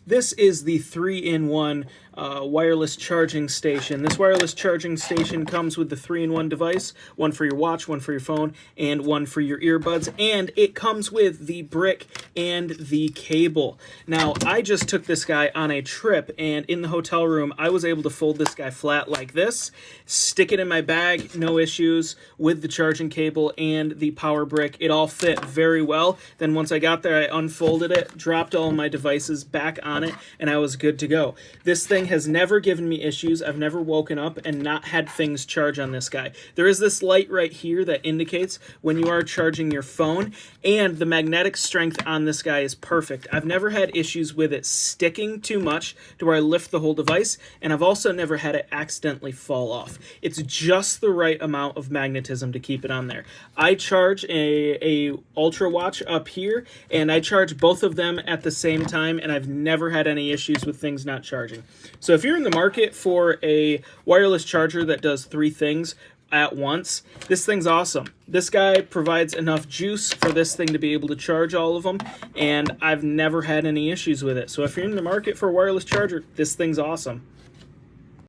This is the 3-in-1 wireless charging station. This wireless charging station comes with the 3-in-1 device, one for your watch, one for your phone, and one for your earbuds, and it comes with the brick and the cable. Now, I just took this guy on a trip, and in the hotel room, I was able to fold this guy flat like this, stick it in my bag, no issues with the charging cable and the power brick. It all fit very well. Then once I got there, I unfolded it, dropped all my devices back on it, and I was good to go. This thing has never given me issues. I've never woken up and not had things charge on this guy. There is this light right here that indicates when you are charging your phone, and the magnetic strength on this guy is perfect. I've never had issues with it sticking too much to where I lift the whole device, and I've also never had it accidentally fall off. It's just the right amount of magnetism to keep it on there. I charge a Ultra Watch up here, and I charge both of them at the same time, and I've never had any issues with things not charging. So if you're in the market for a wireless charger that does 3 things at once, this thing's awesome. This guy provides enough juice for this thing to be able to charge all of them, and I've never had any issues with it. So if you're in the market for a wireless charger, this thing's awesome.